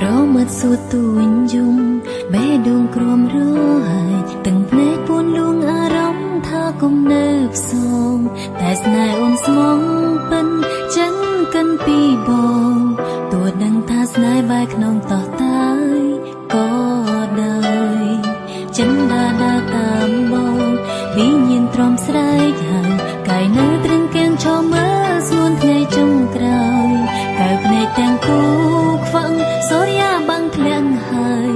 ប្រមាត់សួរទួញយំបេះដូងក្រំរហើយទាំងភ្នែកពួនលួងអារម្មណ៍ថាគុំនៅផ្សងតែស្នេហ៍អូនស្មងពិនចិនកិនពីបងទោះដឹងថាស្នេហ៍បែកក្នុងតោះតាយក៏ដោយចិនដាតាមបងវិញ្ញាណទ្រាំស្រែកហើយកាយនៅត្រឹងកាំងឈរមើលស្ងួនថ្ងៃចុងក្រោយកៅភ្នែកទាំងគូខ្វឹងសូរិយាបាំងធ្លាក់ហើយ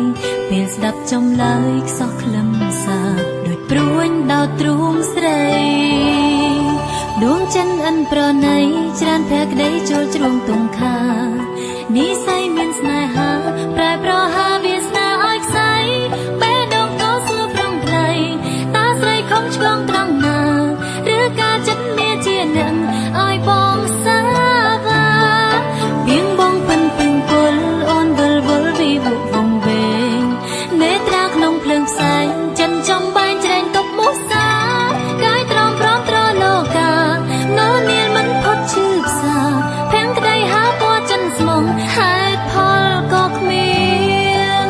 ពេលស្ដាប់ចំឡើយខ្សោះខ្លឹមសារដូចព្រួញដោតទ្រូងស្រីដួងចិនអិនប្រណីច្រើនភក្តីចូលជ្រុងទុំខានិស័យមានស្នេហាប្រែប្រហាវាសនាឲ្យខ្សែបេះដូងតសួរប្រងថ្លៃតើស្រីខំឆ្លងត្រង់ណាឬការចិត្តមានជានឹងឲ្យបងសាវាពីងបងពិនពឹងពលអូនវិលវល់ពីបុកវងវែងនេត្រាក្នុងភ្លើងផ្សែងចិនចំបែងច្រែងកប់មុសាកាយត្រង់ព្រមត្រលោកានោនាលមិនផុតឈឺផ្សាភាំងក្តីហាពណ៌ចិនស្មងហេតុផលក៏គ្មាន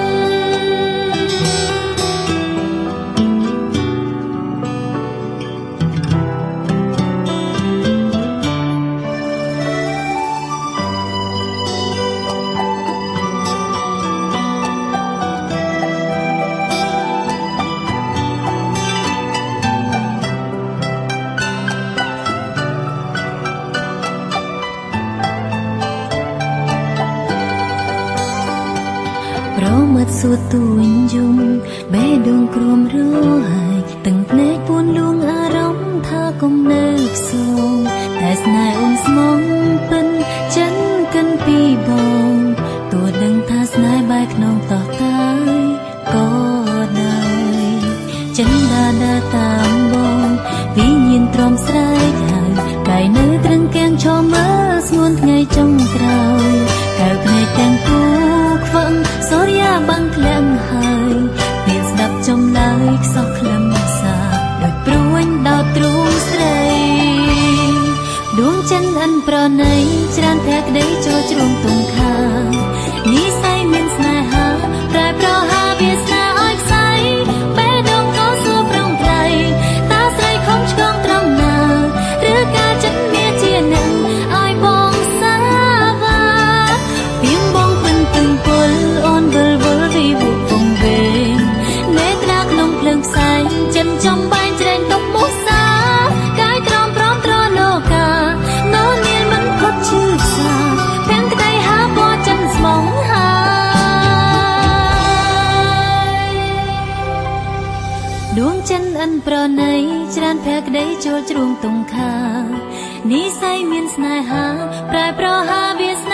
ប្រមាត់សួរទួញយំបេះដូងក្រំរហើយទាំងភ្នែកពួនលួងអារម្មណ៍ថាគុំនៅផ្សងតែស្នេហ៍អូនស្មងពិនចិនកិនពីបងទោះដឹងថាស្នេហ៍បែកក្នុងតោះតាយក៏ដោយចិនដាតាមបងវិញ្ញាណទ្រាំស្រែកហើយកាយនៅត្រឹងកាំងឈរមើលស្ងួនថ្ងៃចុងក្រោយកៅភ្នែកទាំងគូខ្វឹងសូរិយាបាំងធ្លាក់ហើយពេលស្ដាប់ចំឡើយខ្សោះខ្លឹមសារដូចព្រួញដោតទ្រូងស្រីដួងចិនអិនប្រណីច្រើនភក្តីចូលជ្រុងទុំខានិស័យមានស្នេហាប្រែប្រហាវាសនាឲ្យខ្សែបេះដូងក៏សួរប្រងថ្លៃតើស្រីខំឆ្កងត្រង់ណាឬការចិត្តមានជានឹងឲ្យបងសាវាពីងបងពិនពឹងពលអូនវិលវល់ពីបុកវងវែងនេត្រាក្នុងភ្លើងផ្សែងចិនចំបែងច្រែងតប់មុសាកាយត្រមព្រមត្រលោកានោនាលមិនផុតឈឺផ្សាភាំងក្តីហាពណ៌ចិនស្មងហើយដួងចិនអិនប្រណីច្រើនភក្តីចូលជ្រុងទុំខានិស័យមានស្នេហាប្រែប្រហាវាសនា